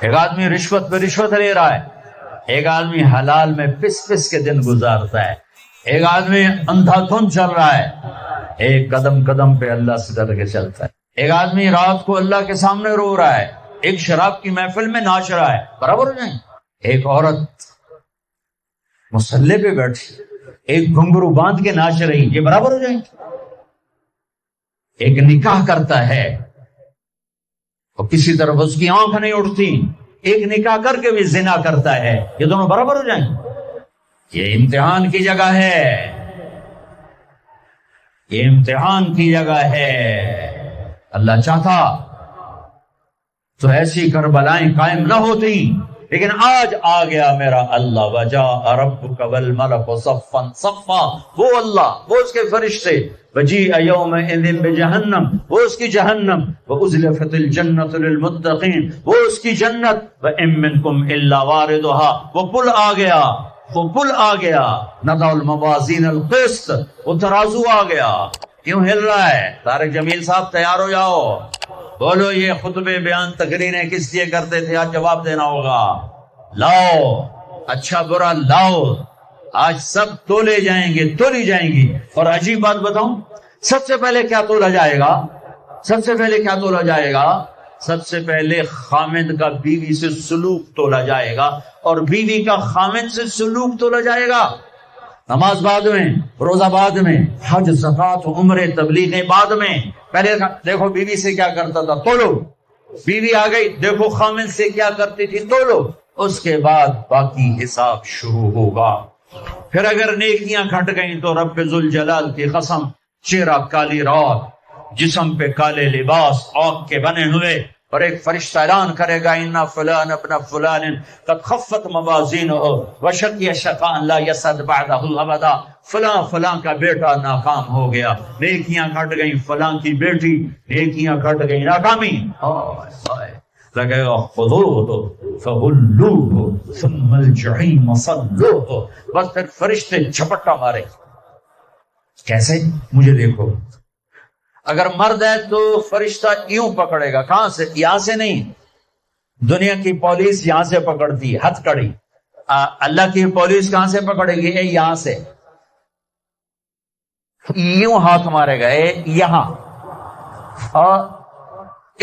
ایک آدمی رشوت پہ رشوت لے رہا ہے، ایک آدمی حلال میں پس پس کے دن گزارتا ہے، ایک آدمی اندھا دھن چل رہا ہے، ایک قدم قدم پہ اللہ سے ڈر کے چلتا ہے، ایک آدمی رات کو اللہ کے سامنے رو رہا ہے، ایک شراب کی محفل میں ناچ رہا ہے، برابر ہو جائیں؟ ایک عورت مصلے پہ بیٹھی ایک گھنگرو باندھ کے ناچ رہی، یہ برابر ہو جائیں؟ ایک نکاح کرتا ہے اور کسی طرف اس کی آنکھ نہیں اٹھتی، ایک نکاح کر کے بھی زنا کرتا ہے، یہ دونوں برابر ہو جائیں؟ یہ امتحان کی جگہ ہے، یہ امتحان کی جگہ ہے۔ اللہ چاہتا تو ایسی کربلائیں قائم نہ ہوتی، لیکن آج آ گیا میرا اللہ، وجاء ربک والملک صفا صفا، وہ اللہ، وہ اس کے فرشتے، وجیء یومئذ بجہنم، وہ اس کی جہنم، وازلفت الجنۃ للمتقین، وہ اس کی جنت، وان منکم الا واردها، وہ پل آ گیا، وہ پل آ گیا، نضع الموازین القسط، وہ ترازو آ گیا۔ کیوں ہل رہا ہے؟ طارق جمیل صاحب تیار ہو جاؤ، بولو یہ خطبے بیان تقریریں کس لیے کرتے تھے؟ آج جواب دینا ہوگا، لاؤ اچھا برا لاؤ، آج سب تولے جائیں گے، تولی جائیں گی۔ اور عجیب بات بتاؤں، سب سے پہلے کیا تولا جائے گا؟ سب سے پہلے کیا تولا جائے گا؟ سب سے پہلے خامند کا بیوی سے سلوک تولا جائے گا، اور بیوی کا خامند سے سلوک تولا جائے گا۔ نماز بعد میں، روزہ بعد میں، حج زکات عمرے تبلیغیں بعد میں، پہلے دیکھو بیوی سے کیا کرتا تھا، تولو، بیوی آ گئی، دیکھو خامند سے کیا کرتی تھی، تولو، اس کے بعد باقی حساب شروع ہوگا۔ پھر اگر نیکیاں گھٹ گئیں تو رب ذوالجلال کی قسم، چہرہ کالی رات، جسم پہ کالے لباس آگ کے بنے ہوئے، اور ایک فرشتہ اعلان کرے گا اِنَّ فلان ابن فلان قد خفت موازینہ وشقی شقاء لا یسعد بعدہ ابدا، فلاں فلاں کا بیٹا ناکام ہو گیا، نیکیاں گھٹ گئیں، فلاں کی بیٹی، نیکیاں گھٹ گئیں، ناکامی۔ لگے گا خذوہ فغلوہ ثم الجحیم صلوہ، بس پھر فرشتے جھپٹا مارے۔ کیسے؟ مجھے دیکھو، اگر مرد ہے تو فرشتہ یوں پکڑے گا، کہاں سے؟ یہاں سے نہیں، دنیا کی پولیس یہاں سے پکڑتی ہے، ہتھ کڑی، اللہ کی پولیس کہاں سے پکڑے گی؟ یہاں سے، یوں ہاتھ مارے گا یہاں، اور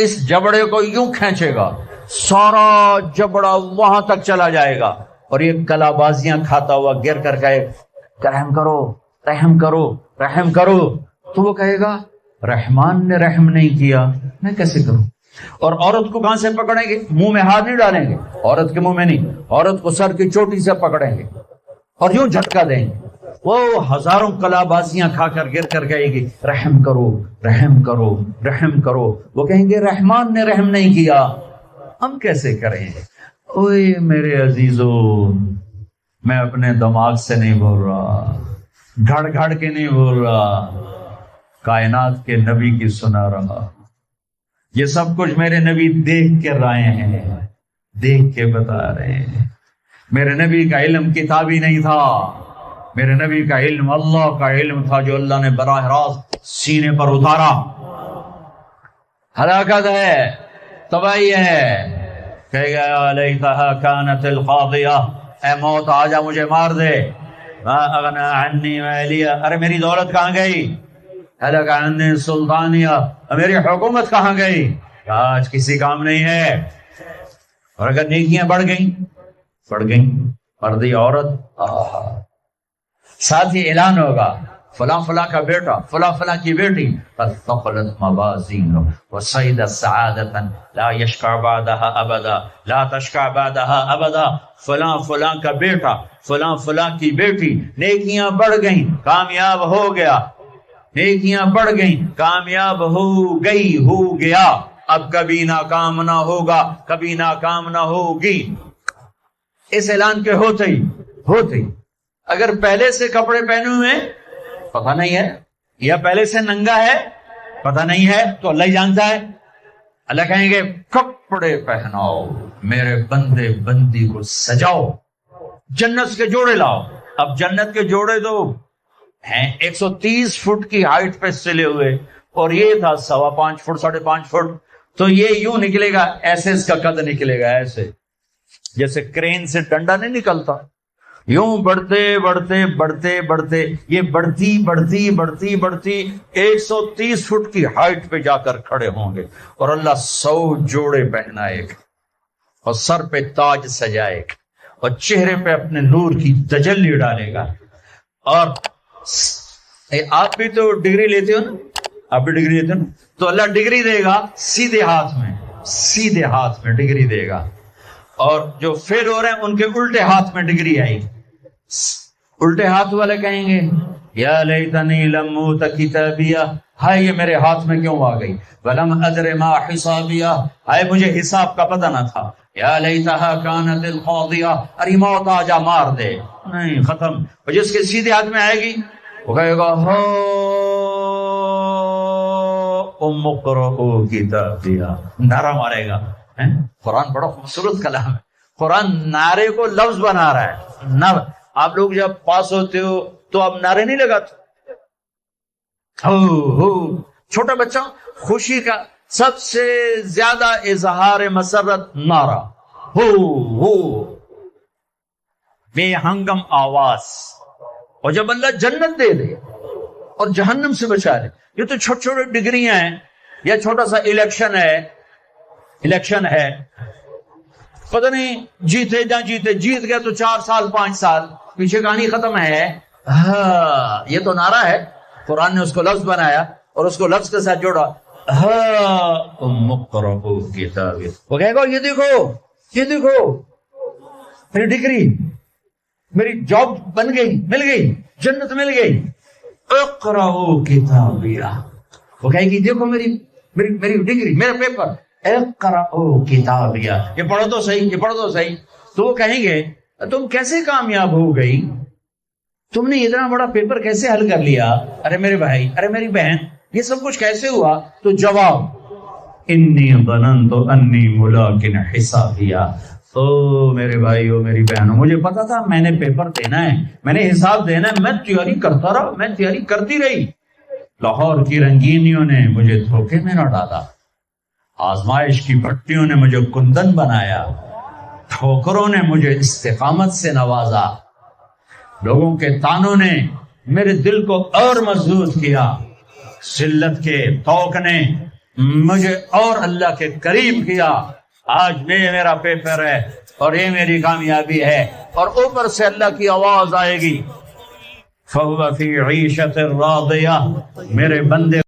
اس جبڑے کو یوں کھینچے گا، سارا جبڑا وہاں تک چلا جائے گا، اور یہ کلا بازیاں کھاتا ہوا گر کر کہے رحم کرو رحم کرو رحم کرو، تو وہ کہے گا رحمان نے رحم نہیں کیا، میں کیسے کروں؟ اور عورت کو کہاں سے پکڑیں گے؟ منہ میں ہاتھ نہیں ڈالیں گے، عورت کے منہ میں نہیں، عورت کو سر کی چوٹی سے پکڑیں گے اور یوں جھٹکا دیں گے، وہ ہزاروں کلا بازیاں کھا کر گر کر کہے گی رحم کرو رحم کرو رحم کرو، وہ کہیں گے رحمان نے رحم نہیں کیا، ہم کیسے کریں؟ اوے میرے عزیزو، میں اپنے دماغ سے نہیں بول رہا، گھڑ گھڑ کے نہیں بول رہا، کائنات کے نبی کی سنا رہا، یہ سب کچھ میرے نبی دیکھ کے رائے ہیں، دیکھ کے بتا رہے ہیں۔ میرے نبی کا علم کتابی نہیں تھا، میرے نبی کا علم اللہ کا علم تھا، جو اللہ نے براہ راست سینے پر اتارا۔ ہلاکت ہے، تباہی ہے، کہے گا لیتھا کانت القاضیہ، اے موت آجا مجھے مار دے، ما اغنی عنی مالیہ، ارے میری دولت کہاں گئی؟ ہلک عنی سلطانیہ، میری حکومت کہاں گئی؟ آج کسی کام نہیں ہے۔ اور اگر نیکیاں بڑھ گئیں، مردی عورت، ساتھ ہی اعلان ہوگا فلاں فلاں کا بیٹا، فلاں فلاں کی بیٹی، قد ثقلت موازینہ وصعد سعادۃ لا یشقى بعدها ابدا، لا تشقى بعدها ابدا، فلاں فلاں کا بیٹا، فلاں فلاں کی بیٹی، نیکیاں بڑھ گئیں، کامیاب ہو گیا، نیکیاں بڑھ گئیں، کامیاب ہو گئی، ہو گیا، اب کبھی ناکام نہ ہوگا، کبھی ناکام نہ ہوگی۔ اس اعلان کے ہوتے ہی اگر پہلے سے کپڑے پہنے ہوئے پتہ نہیں ہے، یا پہلے سے ننگا ہے پتہ نہیں ہے، تو اللہ ہی جانتا ہے۔ اللہ کہیں گے کپڑے پہناؤ، میرے بندے بندی کو سجاؤ، جنت کے جوڑے لاؤ۔ اب جنت کے جوڑے تو ہیں 130 فٹ کی ہائٹ پہ سلے ہوئے، اور یہ تھا 5.25 فٹ، 5.5 فٹ، تو یہ یوں نکلے گا، ایسے اس کا قد نکلے گا، ایسے جیسے کرین سے ڈنڈا نہیں نکلتا، یوں بڑھتے بڑھتے بڑھتے بڑھتے یہ بڑھتی بڑھتی بڑھتی بڑھتی 130 فٹ کی ہائٹ پہ جا کر کھڑے ہوں گے، اور اللہ 100 جوڑے پہنائے گا، اور سر پہ تاج سجائے گا، اور چہرے پہ اپنے نور کی تجلی ڈالے گا۔ اور آپ بھی تو ڈگری لیتے ہو نا، آپ بھی ڈگری لیتے ہو نا، تو اللہ ڈگری دے گا سیدھے ہاتھ میں، سیدھے ہاتھ میں ڈگری دے گا، اور جو فیل ہو رہے ہیں ان کے الٹے ہاتھ میں ڈگری آئی۔ الٹے ہاتھ والے کہیں گے یا لیتنی لم اوت کتابیہ، ہائے یہ میرے ہاتھ میں کیوں آ گئی، ولم ادر ما حسابیہ، ہائے مجھے حساب کا پتہ نہ تھا، یا لیتہا کانت القاضیہ، ارے موت آ جا مار دے، نہیں ختم۔ اور جس کے سیدھے ہاتھ میں آئے گی وہ کہے گا ہو ام اقرؤ کتابیہ، نعرہ مارے گا۔ قرآن بڑا خوبصورت کلام ہے، قرآن نعرے کو لفظ بنا رہا ہے۔ نہ آپ لوگ جب پاس ہوتے ہو تو آپ نعرے نہیں لگاتے، ہو چھوٹا بچہ خوشی کا سب سے زیادہ اظہار مسرت نعرہ ہو بے ہنگم آواز۔ اور جب اللہ جنت دے دے اور جہنم سے بچا لے، یہ تو چھوٹے چھوٹے ڈگریاں ہیں، یا چھوٹا سا الیکشن ہے، پتہ نہیں جیتے نہ جیتے، جیت گیا تو 4 سال 5 سال، پیچھے کہانی ختم ہے۔ ہاں یہ تو نعرہ ہے، قرآن نے اس کو لفظ بنایا اور اس کو لفظ کے ساتھ جوڑا، ہاں ام اقرؤ کتابیہ۔ وہ کہے گا یہ دیکھو میری ڈگری، میری جاب بن گئی، مل گئی، جنت مل گئی، اقرؤ کتابیہ۔ وہ کہے گی دیکھو میری ڈگری، میرا پیپر، اقرؤ کتابیہ، یہ پڑھو تو صحیح، یہ پڑھو تو صحیح۔ تو وہ کہیں گے تم کیسے کامیاب ہو گئی، تم نے اتنا بڑا پیپر کیسے حل کر لیا، ارے میرے بھائی، ارے میری بہن، یہ سب کچھ کیسے ہوا؟ تو جواب انی ظننت انی ملاق حسابیہ، او میرے بھائی، او میری بہنوں، مجھے پتا تھا میں نے پیپر دینا ہے، میں نے حساب دینا ہے، میں تیاری کرتا رہا، میں تیاری کرتی رہی۔ لاہور کی رنگینیوں نے مجھے دھوکے میں نہ ڈالا، آزمائش کی پٹیوں نے مجھے کندن بنایا، ٹھوکروں نے مجھے استقامت سے نوازا، لوگوں کے تانوں نے میرے دل کو اور مضبوط کیا، ذلت کے توق نے مجھے اور اللہ کے قریب کیا۔ آج یہ میرا پیپر ہے اور یہ میری کامیابی ہے، اور اوپر سے اللہ کی آواز آئے گی فَهُوَ فِي عِيشَةٍ رَاضِيَةٍ، میرے بندے